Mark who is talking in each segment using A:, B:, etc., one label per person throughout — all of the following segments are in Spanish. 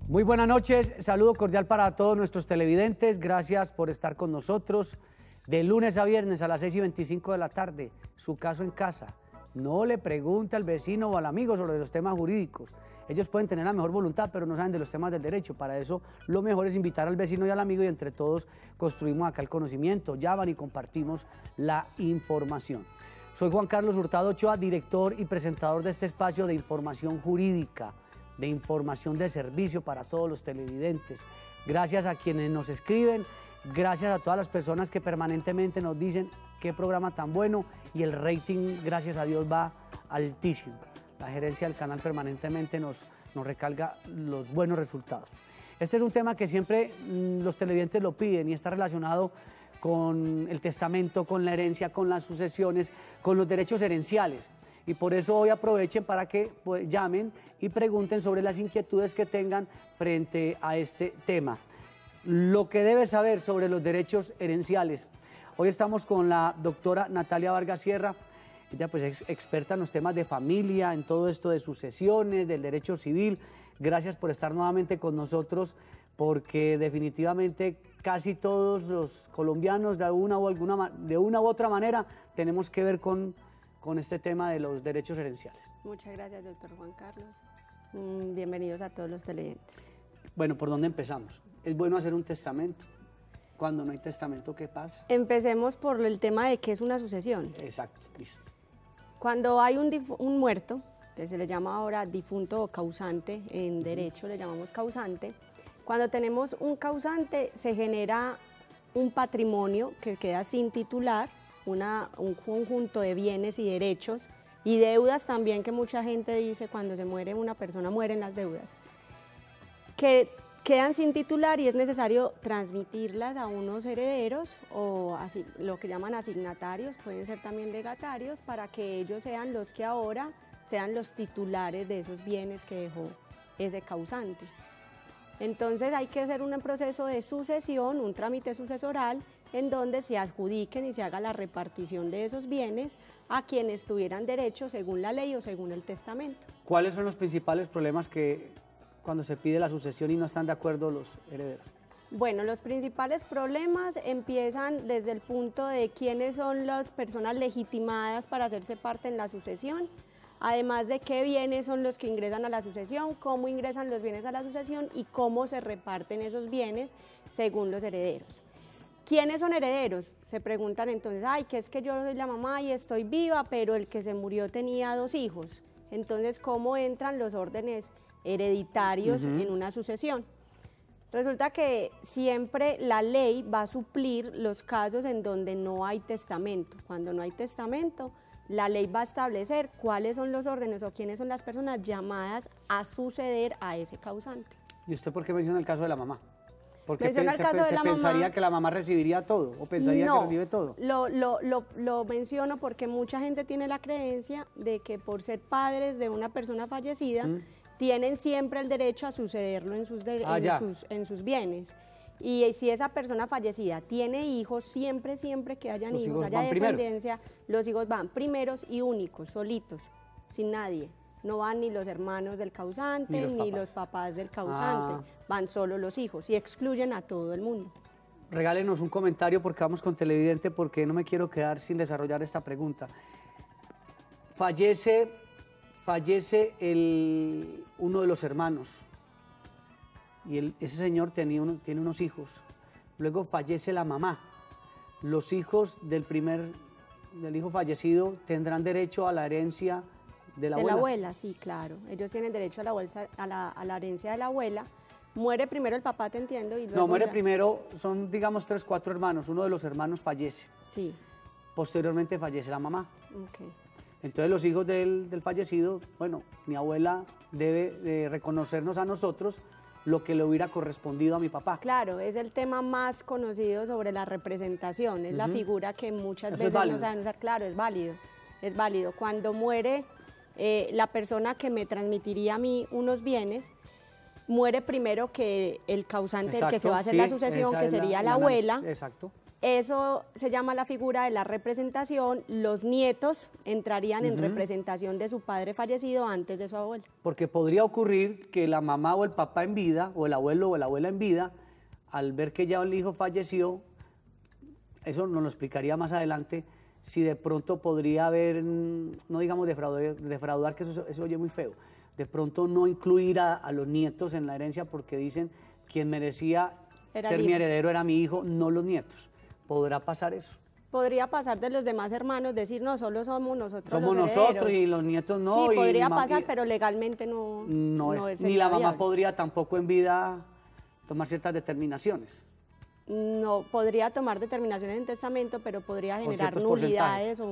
A: Muy buenas noches, saludo cordial para todos nuestros televidentes, gracias por estar con nosotros de lunes a viernes a las 6:25 de la tarde, su caso en casa. No le pregunte al vecino o al amigo sobre los temas jurídicos, ellos pueden tener la mejor voluntad pero no saben de los temas del derecho, para eso lo mejor es invitar al vecino y al amigo y entre todos construimos acá el conocimiento, llaman y compartimos la información. Soy Juan Carlos Hurtado Ochoa, director y presentador de este espacio de información jurídica, de información de servicio para todos los televidentes. Gracias a quienes nos escriben, gracias a todas las personas que permanentemente nos dicen qué programa tan bueno y el rating, gracias a Dios, va altísimo. La gerencia del canal permanentemente nos recalca los buenos resultados. Este es un tema que siempre los televidentes lo piden y está relacionado con el testamento, con la herencia, con las sucesiones, con los derechos herenciales. Y por eso hoy aprovechen para que llamen y pregunten sobre las inquietudes que tengan frente a este tema. Lo que debe saber sobre los derechos herenciales. Hoy estamos con la doctora Natalia Vargas Sierra, ella pues es experta en los temas de familia, en todo esto de sucesiones, del derecho civil. Gracias por estar nuevamente con nosotros, porque definitivamente casi todos los colombianos de una u otra manera tenemos que ver con este tema de los derechos herenciales.
B: Muchas gracias, doctor Juan Carlos. Bienvenidos a todos los televidentes.
A: Bueno, ¿por dónde empezamos? ¿Es bueno hacer un testamento? Cuando no hay testamento, ¿qué pasa?
B: Empecemos por el tema de qué es una sucesión.
A: Exacto, listo.
B: Cuando hay un muerto, que se le llama ahora difunto o causante, en derecho le llamamos causante, cuando tenemos un causante se genera un patrimonio que queda sin titular, un conjunto de bienes y derechos y deudas también, que mucha gente dice cuando se muere una persona mueren las deudas, que quedan sin titular y es necesario transmitirlas a unos herederos o así, lo que llaman asignatarios, pueden ser también legatarios, para que ellos sean los que ahora sean los titulares de esos bienes que dejó ese causante. Entonces hay que hacer un proceso de sucesión, un trámite sucesoral, en donde se adjudiquen y se haga la repartición de esos bienes a quienes tuvieran derecho según la ley o según el testamento.
A: ¿Cuáles son los principales problemas que cuando se pide la sucesión y no están de acuerdo los herederos?
B: Bueno, los principales problemas empiezan desde el punto de quiénes son las personas legitimadas para hacerse parte en la sucesión, además de qué bienes son los que ingresan a la sucesión, cómo ingresan los bienes a la sucesión y cómo se reparten esos bienes según los herederos. ¿Quiénes son herederos? Se preguntan entonces, ay, que es que yo soy la mamá y estoy viva, pero el que se murió tenía 2 hijos. Entonces, ¿cómo entran los órdenes hereditarios en una sucesión? Resulta que siempre la ley va a suplir los casos en donde no hay testamento. Cuando no hay testamento, la ley va a establecer cuáles son los órdenes o quiénes son las personas llamadas a suceder a ese causante.
A: ¿Y usted por qué menciona el caso de la mamá? Porque
B: menciona el caso de la
A: pensaría
B: mamá,
A: que la mamá recibiría todo o pensaría que recibe todo.
B: Lo menciono porque mucha gente tiene la creencia de que por ser padres de una persona fallecida tienen siempre el derecho a sucederlo en sus bienes. Y si esa persona fallecida tiene hijos, siempre que hayan hijos, haya descendencia, los hijos van primeros y únicos, solitos, sin nadie. No van ni los hermanos del causante, ni los papás del causante, van solo los hijos y excluyen a todo el mundo.
A: Regálenos un comentario porque vamos con televidente, porque no me quiero quedar sin desarrollar esta pregunta. Fallece uno de los hermanos y ese señor tiene unos hijos, luego fallece la mamá. Los hijos del hijo fallecido tendrán derecho a la herencia de la abuela.
B: De la abuela, sí, claro. Ellos tienen derecho a la herencia de la abuela. Muere primero el papá, te entiendo. Y luego
A: no, muere primero, son digamos 3, 4 hermanos. Uno de los hermanos fallece.
B: Sí.
A: Posteriormente fallece la mamá.
B: Okay.
A: Entonces los hijos del fallecido, bueno, mi abuela debe reconocernos a nosotros lo que le hubiera correspondido a mi papá.
B: Claro, es el tema más conocido sobre la representación. Es la figura que muchas veces no saben usar. Claro, es válido. Es válido. Cuando muere la persona que me transmitiría a mí unos bienes, muere primero que el causante, exacto, el que se va a hacer la sucesión, que sería la abuela.
A: Exacto.
B: eso se llama la figura de la representación. Los nietos entrarían en representación de su padre fallecido antes de su abuelo.
A: Porque podría ocurrir que la mamá o el papá en vida, o el abuelo o la abuela en vida, al ver que ya el hijo falleció, eso nos lo explicaría más adelante, si de pronto podría haber, no digamos defraudar, que eso oye muy feo, de pronto no incluir a los nietos en la herencia porque dicen quien merecía ser mi heredero era mi hijo, no los nietos. ¿Podrá pasar eso?
B: Podría pasar de los demás hermanos, decir, no, solo somos nosotros
A: somos
B: los
A: nosotros
B: herederos.
A: Y los nietos no.
B: Sí, podría pasar, pero legalmente no
A: es. Ni la mamá viable. Podría tampoco en vida tomar ciertas determinaciones.
B: No, podría tomar determinaciones en testamento, pero podría generar nulidades o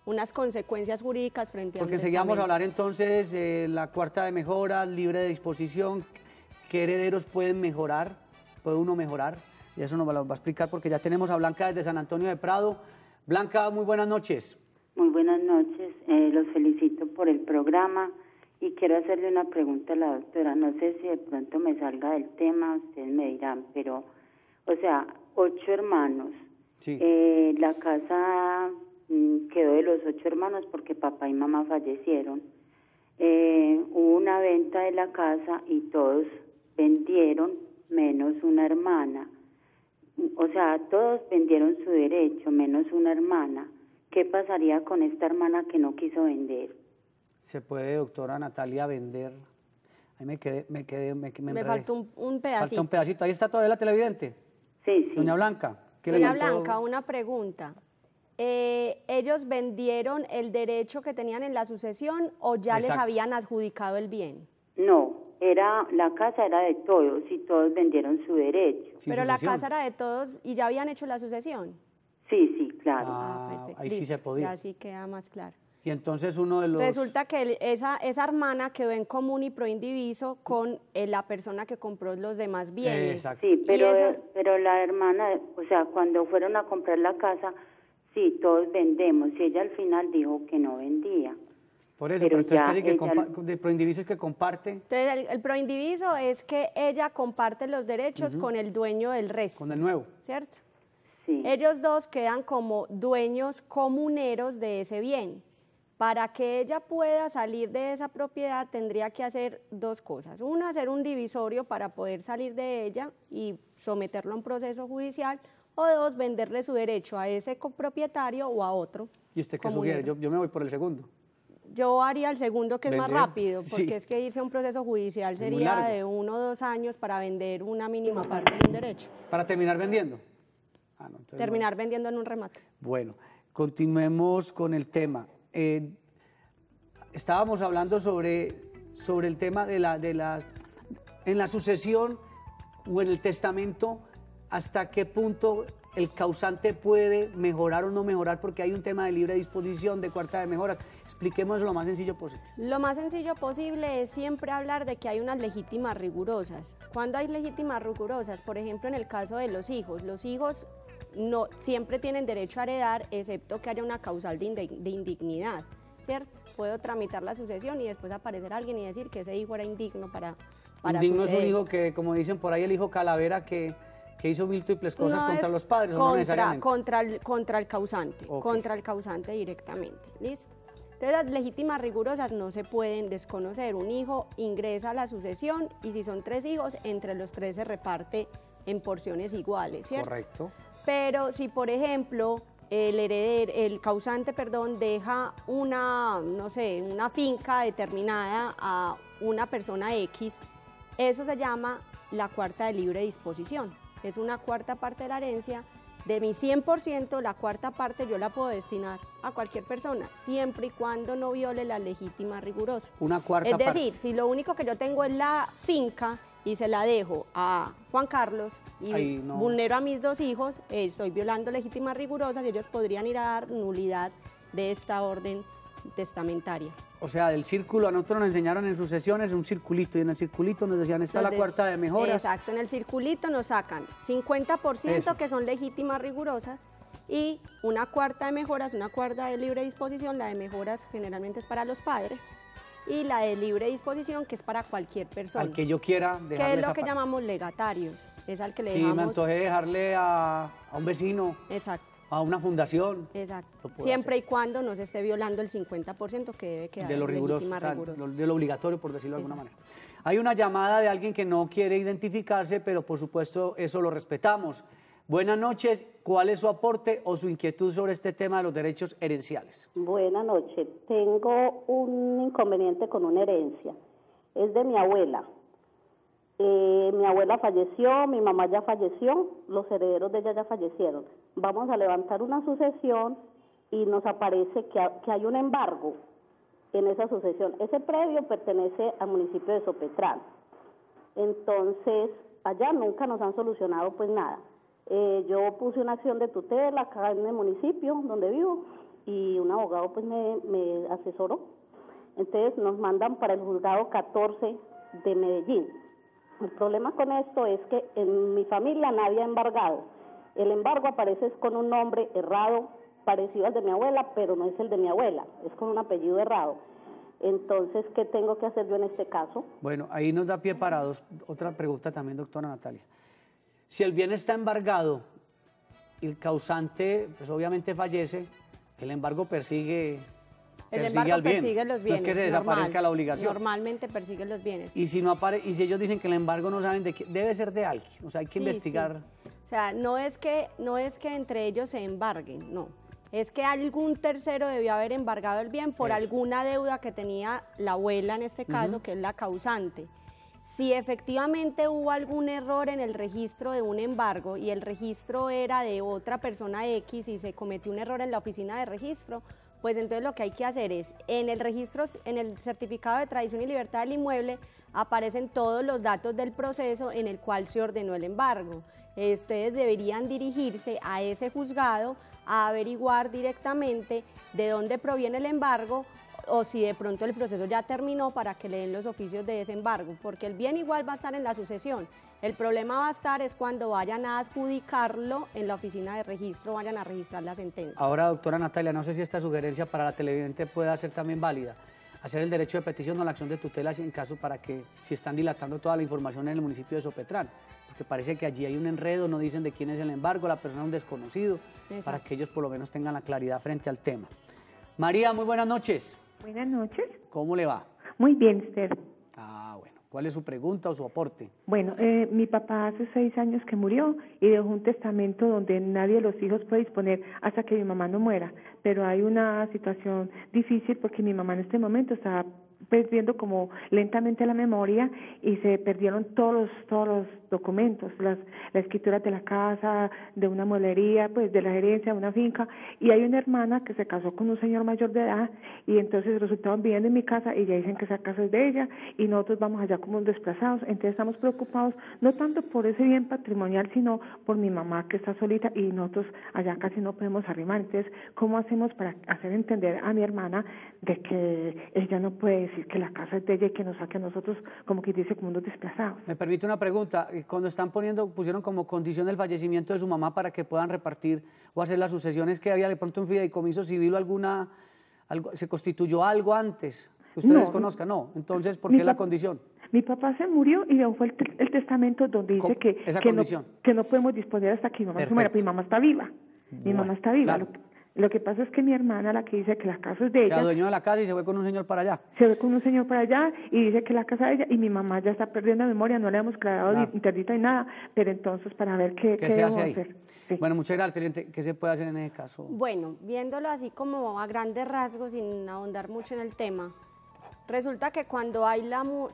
B: unas consecuencias jurídicas frente a un testamento.
A: Porque seguíamos a hablar entonces, la cuarta de mejoras, libre de disposición, ¿qué herederos pueden mejorar? ¿Puede uno mejorar? Y eso nos lo va a explicar porque ya tenemos a Blanca desde San Antonio de Prado. Blanca, muy buenas noches.
C: Muy buenas noches, los felicito por el programa y quiero hacerle una pregunta a la doctora. No sé si de pronto me salga del tema, ustedes me dirán, pero, o sea, 8 hermanos.
A: Sí.
C: La casa quedó de los 8 hermanos porque papá y mamá fallecieron. Hubo una venta de la casa y todos vendieron, menos una hermana. O sea, todos vendieron su derecho, menos una hermana. ¿Qué pasaría con esta hermana que no quiso vender?
A: ¿Se puede, doctora Natalia, vender? Ahí me
B: faltó un pedacito.
A: Falta un pedacito. Ahí está todavía la televidente.
C: Sí, sí.
A: Doña Blanca.
B: Doña Blanca, una pregunta. ¿Ellos vendieron el derecho que tenían en la sucesión o ya les habían adjudicado el bien?
C: No. La casa era de todos y todos vendieron su derecho.
B: Pero la casa era de todos y ya habían hecho la sucesión.
C: Sí, claro.
B: Perfecto.
A: Ahí sí se podía.
B: Ya sí queda más claro.
A: Y entonces uno de los...
B: Resulta que esa hermana quedó en común y proindiviso con la persona que compró los demás bienes.
A: Exacto.
C: Sí, pero la hermana, o sea, cuando fueron a comprar la casa, sí, todos vendemos. Y ella al final dijo que no vendía.
A: Por eso, pero entonces casi que el proindiviso es que comparte.
B: Entonces, el proindiviso es que ella comparte los derechos con el dueño del resto.
A: Con el nuevo.
B: ¿Cierto?
C: Sí.
B: Ellos dos quedan como dueños comuneros de ese bien. Para que ella pueda salir de esa propiedad tendría que hacer 2 cosas. Una, hacer un divisorio para poder salir de ella y someterlo a un proceso judicial. O 2, venderle su derecho a ese copropietario o a otro.
A: ¿Y usted qué sugiere? Yo me voy por el segundo.
B: Yo haría el segundo, que es más rápido, porque
A: sí.
B: Es que irse a un proceso judicial sería de 1 o 2 años para vender una mínima parte de un derecho.
A: ¿Para terminar vendiendo?
B: Terminar vendiendo en un remate.
A: Bueno, continuemos con el tema. Estábamos hablando sobre el tema en la sucesión o en el testamento, hasta qué punto el causante puede mejorar o no mejorar, porque hay un tema de libre disposición, de cuarta de mejoras. Expliquemos lo más sencillo posible.
B: Lo más sencillo posible es siempre hablar de que hay unas legítimas rigurosas. Cuando hay legítimas rigurosas, por ejemplo, en el caso de los hijos no siempre tienen derecho a heredar, excepto que haya una causal de indignidad, ¿cierto? Puedo tramitar la sucesión y después aparecer alguien y decir que ese hijo era indigno para
A: indigno
B: suceder.
A: Es un hijo que, como dicen por ahí, el hijo calavera que hizo múltiples cosas contra los padres, no necesariamente.
B: Contra el causante, okay. Contra el causante directamente, ¿listo? Entonces las legítimas rigurosas no se pueden desconocer. Un hijo ingresa a la sucesión y si son 3 hijos, entre los 3 se reparte en porciones iguales, ¿cierto?
A: Correcto.
B: Pero si, por ejemplo, el causante, deja una finca determinada a una persona X, eso se llama la cuarta de libre disposición. Es una cuarta parte de la herencia. De mi 100%, la cuarta parte yo la puedo destinar a cualquier persona, siempre y cuando no viole la legítima rigurosa.
A: Una cuarta parte.
B: Es decir, si lo único que yo tengo es la finca y se la dejo a Juan Carlos y vulnero a mis 2 hijos, estoy violando legítimas rigurosas y ellos podrían ir a dar nulidad de esta orden testamentaria.
A: O sea, del círculo, a nosotros nos enseñaron en sucesiones un circulito, y en el circulito nos decían, está la cuarta de mejoras.
B: Exacto, en el circulito nos sacan 50% que son legítimas rigurosas y una cuarta de mejoras, una cuarta de libre disposición. La de mejoras generalmente es para los padres, y la de libre disposición, que es para cualquier persona.
A: Al que yo quiera dejarle
B: que es lo
A: esa
B: que
A: parte.
B: llamamos legatarios, es al que le
A: Sí,
B: dejamos...
A: me antojé dejarle a un vecino,
B: Exacto.
A: a una fundación.
B: Exacto.
A: Lo puedo
B: Siempre
A: hacer.
B: y cuando no se esté violando el 50% que debe quedar
A: De lo
B: en
A: riguroso,
B: legítimas
A: o sea,
B: rigurosas.
A: de lo obligatorio, por decirlo de alguna
B: Exacto.
A: manera. Hay una llamada de alguien que no quiere identificarse, pero por supuesto eso lo respetamos. Buenas noches, ¿cuál es su aporte o su inquietud sobre este tema de los derechos herenciales?
D: Buenas noches. Tengo un inconveniente con una herencia. Es de mi abuela. Mi abuela falleció, mi mamá ya falleció, los herederos de ella ya fallecieron. Vamos a levantar una sucesión y nos aparece que hay un embargo en esa sucesión. Ese predio pertenece al municipio de Sopetrán. Entonces, allá nunca nos han solucionado pues nada. Yo puse una acción de tutela acá en el municipio donde vivo y un abogado pues me asesoró. Entonces nos mandan para el juzgado 14 de Medellín. El problema con esto es que en mi familia nadie ha embargado. El embargo aparece con un nombre errado, parecido al de mi abuela, pero no es el de mi abuela, es con un apellido errado. Entonces, ¿qué tengo que hacer yo en este caso?
A: Bueno, ahí nos da pie para otra pregunta también, doctora Natalia. Si el bien está embargado y el causante, pues obviamente fallece, el embargo persigue
B: El embargo persigue los bienes.
A: No es que se desaparezca la obligación.
B: Normalmente persigue los bienes.
A: Y si y si ellos dicen que el embargo no saben de qué, debe ser de alguien, o sea, hay que investigar.
B: Sí. O sea, no es que entre ellos se embarguen, no. Es que algún tercero debió haber embargado el bien por alguna deuda que tenía la abuela en este caso, que es la causante. Si efectivamente hubo algún error en el registro de un embargo y el registro era de otra persona X y se cometió un error en la oficina de registro, pues entonces lo que hay que hacer es, en el registro, en el certificado de tradición y libertad del inmueble, aparecen todos los datos del proceso en el cual se ordenó el embargo. Ustedes deberían dirigirse a ese juzgado a averiguar directamente de dónde proviene el embargo o si de pronto el proceso ya terminó para que le den los oficios de ese embargo, porque el bien igual va a estar en la sucesión. El problema va a estar es cuando vayan a adjudicarlo en la oficina de registro, vayan a registrar la sentencia.
A: Ahora, doctora Natalia, no sé si esta sugerencia para la televidente pueda ser también válida. Hacer el derecho de petición o la acción de tutela en caso para que, si están dilatando toda la información en el municipio de Sopetrán, porque parece que allí hay un enredo, no dicen de quién es el embargo, la persona es un desconocido, para que ellos por lo menos tengan la claridad frente al tema. María, muy buenas noches.
E: Buenas noches.
A: ¿Cómo le va?
E: Muy bien, usted.
A: Ah, bueno. ¿Cuál es su pregunta o su aporte?
E: Bueno, mi papá hace 6 años que murió y dejó un testamento donde nadie de los hijos puede disponer hasta que mi mamá no muera. Pero hay una situación difícil porque mi mamá en este momento está perdiendo como lentamente la memoria y se perdieron todos los documentos, las escrituras de la casa, de una mueblería, pues de la gerencia, de una finca, y hay una hermana que se casó con un señor mayor de edad y entonces resultaron viviendo en mi casa y ya dicen que esa casa es de ella y nosotros vamos allá como desplazados, entonces estamos preocupados no tanto por ese bien patrimonial sino por mi mamá que está solita y nosotros allá casi no podemos arrimar, entonces ¿cómo hacemos para hacer entender a mi hermana de que ella no puede decir que la casa es de ella y que nos saque a nosotros como que dice como unos desplazados?
A: Me permite una pregunta. Cuando pusieron como condición el fallecimiento de su mamá para que puedan repartir o hacer las sucesiones, que había de pronto un fideicomiso civil o se constituyó algo antes que ustedes desconozcan, no. Entonces, ¿por qué la condición?
E: Mi papá se murió y dejó el testamento donde dice que no podemos disponer hasta que mi mamá se muera. Mi mamá está viva. Mi mamá está viva.
A: Claro.
E: Lo que pasa es que mi hermana, la que dice que la casa es de ella...
A: Se adueñó de la casa y se fue con un señor para allá.
E: Se fue con un señor para allá y dice que la casa de ella, y mi mamá ya está perdiendo la memoria, no le hemos declarado interdita ni nada, pero entonces para ver qué debemos hacer. Sí.
A: Bueno, muchas gracias, teniente. ¿Qué se puede hacer en ese caso?
B: Bueno, viéndolo así como a grandes rasgos, sin ahondar mucho en el tema, resulta que cuando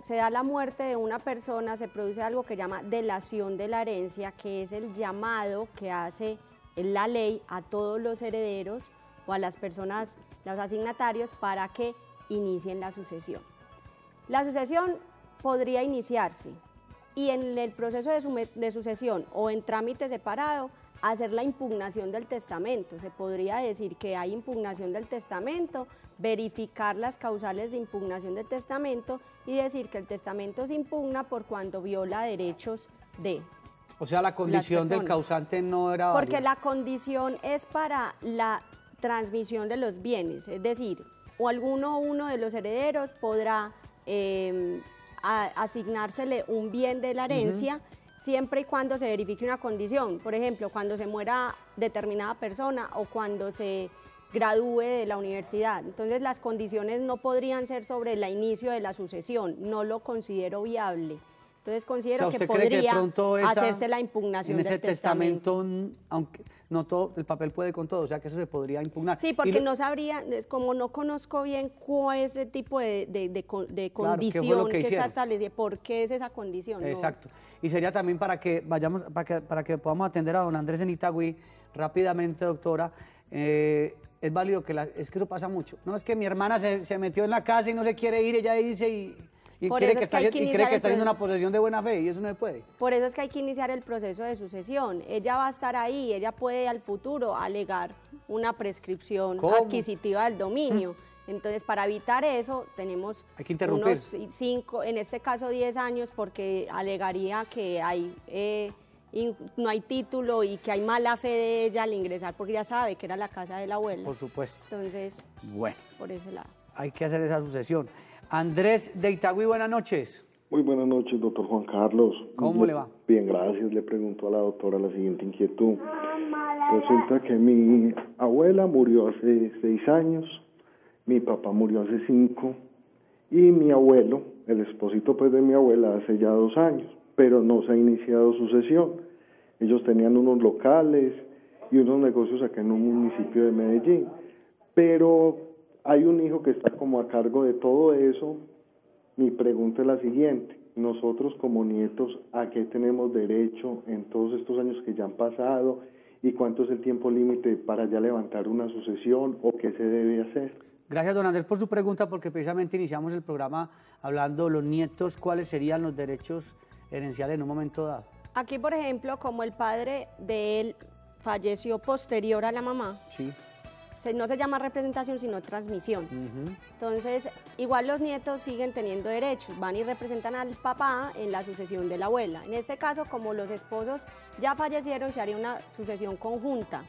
B: se da la muerte de una persona, se produce algo que llama delación de la herencia, que es el llamado que hace la ley a todos los herederos o a las personas, los asignatarios, para que inicien la sucesión. La sucesión podría iniciarse y en el proceso de sucesión o en trámite separado hacer la impugnación del testamento. Se podría decir que hay impugnación del testamento, verificar las causales de impugnación del testamento y decir que el testamento se impugna por cuanto viola derechos de...
A: O sea, la condición del causante no era válida.
B: Porque la condición es para la transmisión de los bienes, es decir, o uno de los herederos podrá asignársele un bien de la herencia, siempre y cuando se verifique una condición. Por ejemplo, cuando se muera determinada persona o cuando se gradúe de la universidad. Entonces las condiciones no podrían ser sobre el inicio de la sucesión, no lo considero viable. Entonces considero que podría hacerse la impugnación del testamento.
A: Aunque no todo, el papel puede con todo, o sea que eso se podría impugnar.
B: Sí, porque no sabría, como no conozco bien cuál es el tipo de condición que está establecida, por qué es esa condición.
A: Exacto. Y sería también para que vayamos, para que podamos atender a don Andrés en Itagüí rápidamente, doctora. Es válido es que eso pasa mucho. No es que mi hermana se metió en la casa y no se quiere ir, ella dice y cree que está haciendo una posesión de buena fe y eso no se puede.
B: Por eso es que hay que iniciar el proceso de sucesión. Ella va a estar ahí, ella puede al futuro alegar una prescripción adquisitiva del dominio. Entonces, para evitar eso, tenemos unos 5, en este caso 10 años, porque alegaría que no hay título y que hay mala fe de ella al ingresar, porque ya sabe que era la casa de la abuela.
A: Por supuesto.
B: Entonces,
A: bueno,
B: por ese lado.
A: Hay que hacer esa sucesión. Andrés de Itagüí, buenas noches.
F: Muy buenas noches, doctor Juan Carlos.
A: ¿Cómo le va?
F: Bien, gracias. Le pregunto a la doctora la siguiente inquietud. Resulta que mi abuela murió hace 6 años, mi papá murió hace 5 y mi abuelo, el esposito pues de mi abuela, hace ya 2 años, pero no se ha iniciado sucesión. Ellos tenían unos locales y unos negocios acá en un municipio de Medellín, pero hay un hijo que está como a cargo de todo eso. Mi pregunta es la siguiente: nosotros como nietos, ¿a qué tenemos derecho en todos estos años que ya han pasado? ¿Y cuánto es el tiempo límite para ya levantar una sucesión o qué se debe hacer?
A: Gracias, don Andrés, por su pregunta, porque precisamente iniciamos el programa hablando los nietos, cuáles serían los derechos herenciales en un momento dado.
B: Aquí, por ejemplo, como el padre de él falleció posterior a la mamá,
A: sí,
B: no se llama representación, sino transmisión. Entonces, igual los nietos siguen teniendo derechos, van y representan al papá en la sucesión de la abuela. En este caso, como los esposos ya fallecieron, se haría una sucesión conjunta,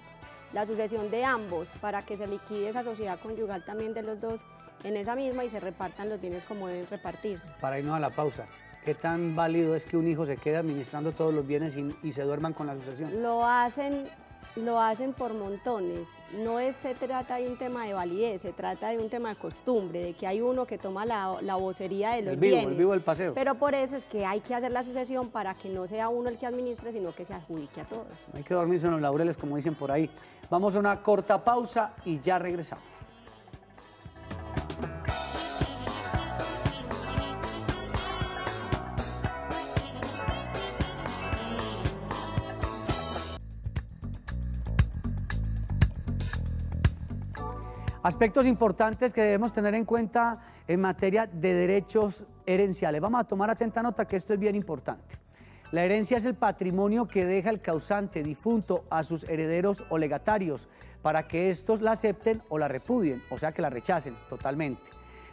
B: la sucesión de ambos, para que se liquide esa sociedad conyugal también de los dos en esa misma y se repartan los bienes como deben repartirse.
A: Para irnos a la pausa, ¿qué tan válido es que un hijo se quede administrando todos los bienes y se duerman con la sucesión?
B: Lo hacen por montones. No se trata de un tema de validez, se trata de un tema de costumbre, de que hay uno que toma la vocería de los bienes.
A: El vivo del paseo.
B: Pero por eso es que hay que hacer la sucesión para que no sea uno el que administre, sino que se adjudique a todos.
A: Hay que dormirse en los laureles, como dicen por ahí. Vamos a una corta pausa y ya regresamos. Aspectos importantes que debemos tener en cuenta en materia de derechos herenciales. Vamos a tomar atenta nota que esto es bien importante. La herencia es el patrimonio que deja el causante difunto a sus herederos o legatarios para que estos la acepten o la repudien, o sea que la rechacen totalmente.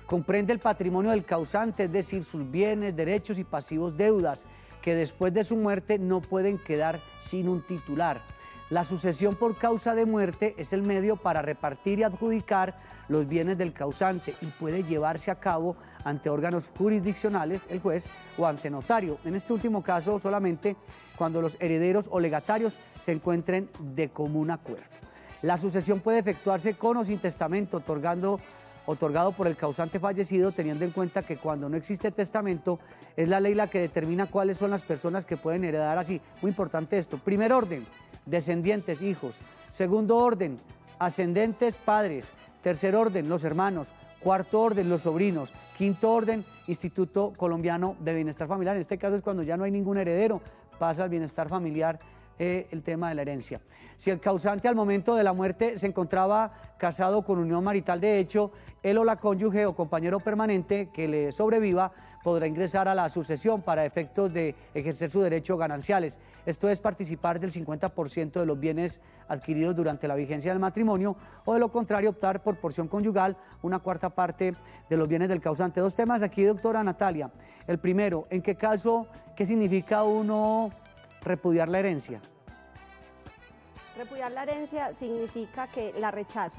A: Comprende el patrimonio del causante, es decir, sus bienes, derechos y pasivos deudas, que después de su muerte no pueden quedar sin un titular. La sucesión por causa de muerte es el medio para repartir y adjudicar los bienes del causante y puede llevarse a cabo ante órganos jurisdiccionales, el juez, o ante notario. En este último caso, solamente cuando los herederos o legatarios se encuentren de común acuerdo. La sucesión puede efectuarse con o sin testamento, otorgado por el causante fallecido, teniendo en cuenta que cuando no existe testamento, es la ley la que determina cuáles son las personas que pueden heredar así. Muy importante esto. Primer orden, descendientes, hijos. Segundo orden, ascendentes, padres. Tercer orden, los hermanos. Cuarto orden, los sobrinos. Quinto orden, Instituto Colombiano de Bienestar Familiar. En este caso es cuando ya no hay ningún heredero, pasa al bienestar familiar el tema de la herencia. Si el causante al momento de la muerte se encontraba casado con unión marital de hecho, él o la cónyuge o compañero permanente que le sobreviva podrá ingresar a la sucesión para efectos de ejercer sus derechos gananciales. Esto es participar del 50% de los bienes adquiridos durante la vigencia del matrimonio o de lo contrario optar por porción conyugal, una cuarta parte de los bienes del causante. Dos temas aquí, doctora Natalia. El primero, ¿en qué caso, qué significa uno repudiar la herencia?
B: Repudiar la herencia significa que la rechazo.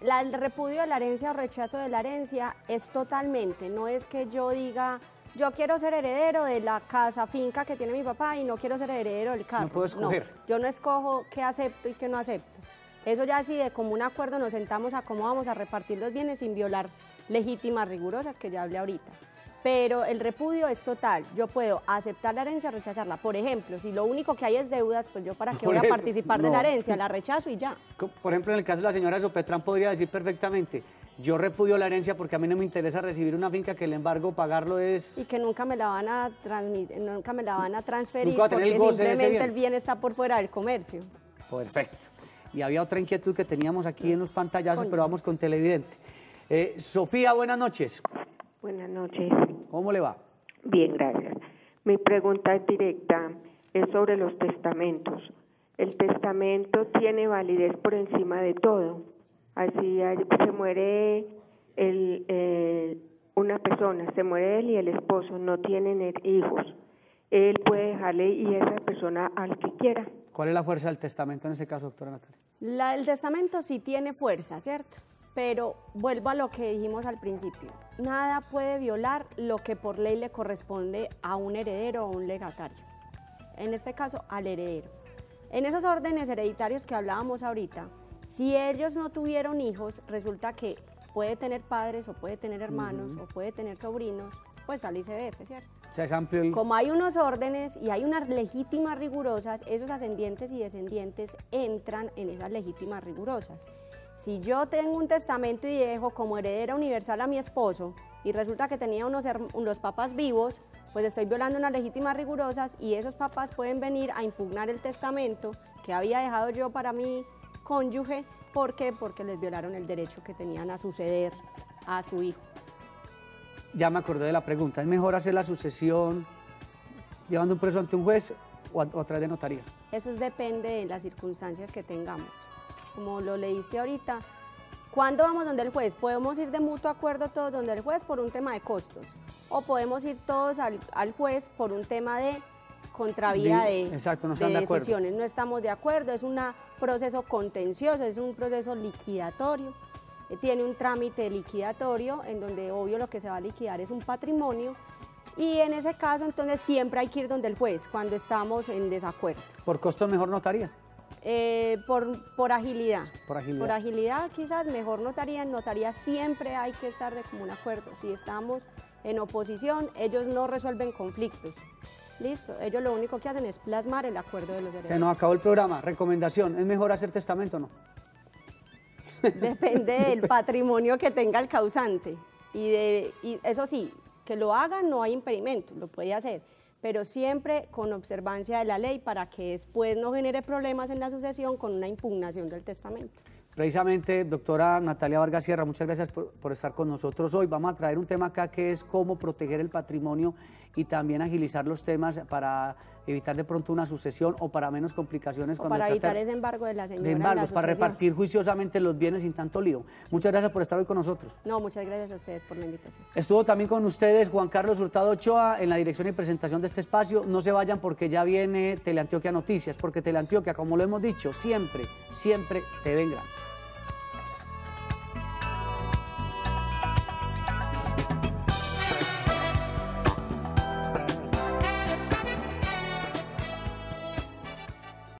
B: El repudio de la herencia o rechazo de la herencia es totalmente, no es que yo diga, yo quiero ser heredero de la casa, finca que tiene mi papá y no quiero ser heredero del carro.
A: No puedo escoger.
B: No, yo no escojo qué acepto y qué no acepto. Eso ya sí de común acuerdo nos sentamos a cómo vamos a repartir los bienes sin violar legítimas rigurosas que ya hablé ahorita. Pero el repudio es total, yo puedo aceptar la herencia o rechazarla. Por ejemplo, si lo único que hay es deudas, pues yo para qué voy a participar de la herencia, la rechazo y ya.
A: Por ejemplo, en el caso de la señora Sopetrán podría decir perfectamente, yo repudio la herencia porque a mí no me interesa recibir una finca que el embargo pagarlo es...
B: Y que nunca me la van a transferir
A: Nunca va a tener el
B: porque
A: goce de ese
B: simplemente
A: bien.
B: el bien está por fuera del comercio.
A: Perfecto. Y había otra inquietud que teníamos aquí en los pantallazos,
B: Coño.
A: pero vamos con televidente. Sofía, buenas noches.
G: Buenas noches.
A: ¿Cómo le va?
G: Bien, gracias. Mi pregunta es directa, es sobre los testamentos. El testamento tiene validez por encima de todo. Así se muere una persona, se muere él y el esposo, no tienen hijos. Él puede dejarle y esa persona al que quiera.
A: ¿Cuál es la fuerza del testamento en ese caso, doctora Natalia?
B: El testamento sí tiene fuerza, ¿cierto? Pero vuelvo a lo que dijimos al principio. Nada puede violar lo que por ley le corresponde a un heredero o un legatario. En este caso, al heredero. En esos órdenes hereditarios que hablábamos ahorita, si ellos no tuvieron hijos, resulta que puede tener padres o puede tener hermanos o puede tener sobrinos, pues al ICBF, ¿cierto?
A: O sea, es amplio el...
B: Como hay unos órdenes y hay unas legítimas rigurosas, esos ascendientes y descendientes entran en esas legítimas rigurosas. Si yo tengo un testamento y dejo como heredera universal a mi esposo y resulta que tenía unos papás vivos, pues estoy violando unas legítimas rigurosas y esos papás pueden venir a impugnar el testamento que había dejado yo para mi cónyuge. ¿Por qué? Porque les violaron el derecho que tenían a suceder a su hijo.
A: Ya me acordé de la pregunta. ¿Es mejor hacer la sucesión llevando un proceso ante un juez o a través de notaría?
B: Eso depende de las circunstancias que tengamos. Como lo leíste ahorita, ¿cuándo vamos donde el juez? Podemos ir de mutuo acuerdo todos donde el juez por un tema de costos, o podemos ir todos al juez por un tema de contravía
A: Exacto, no
B: de
A: están de acuerdo.
B: decisiones. No estamos de acuerdo, es un proceso contencioso, es un proceso liquidatorio. Tiene un trámite liquidatorio en donde obvio lo que se va a liquidar es un patrimonio y en ese caso entonces siempre hay que ir donde el juez cuando estamos en desacuerdo.
A: ¿Por costos mejor notaría?
B: Por agilidad.
A: Por agilidad.
B: Por agilidad quizás mejor notaría. En notaría siempre hay que estar de común acuerdo. Si estamos en oposición, ellos no resuelven conflictos. Listo, ellos lo único que hacen es plasmar el acuerdo de los herederos.
A: Se nos acabó el programa. Recomendación, ¿es mejor hacer testamento o no?
B: Depende del patrimonio que tenga el causante. Y eso sí, que lo haga no hay impedimento, lo puede hacer, pero siempre con observancia de la ley para que después no genere problemas en la sucesión con una impugnación del testamento.
A: Precisamente, doctora Natalia Vargas Sierra, muchas gracias por estar con nosotros hoy. Vamos a traer un tema acá que es cómo proteger el patrimonio y también agilizar los temas para evitar de pronto una sucesión o para menos complicaciones.
B: O para evitar ese embargo de la señora.
A: De embargos, para
B: sucesión.
A: repartir juiciosamente los bienes sin tanto lío. Muchas gracias por estar hoy con nosotros.
B: No, muchas gracias a ustedes por la invitación.
A: Estuvo también con ustedes Juan Carlos Hurtado Ochoa en la dirección y presentación de este espacio. No se vayan porque ya viene Teleantioquia Noticias, porque Teleantioquia, como lo hemos dicho, siempre, siempre te ven grande.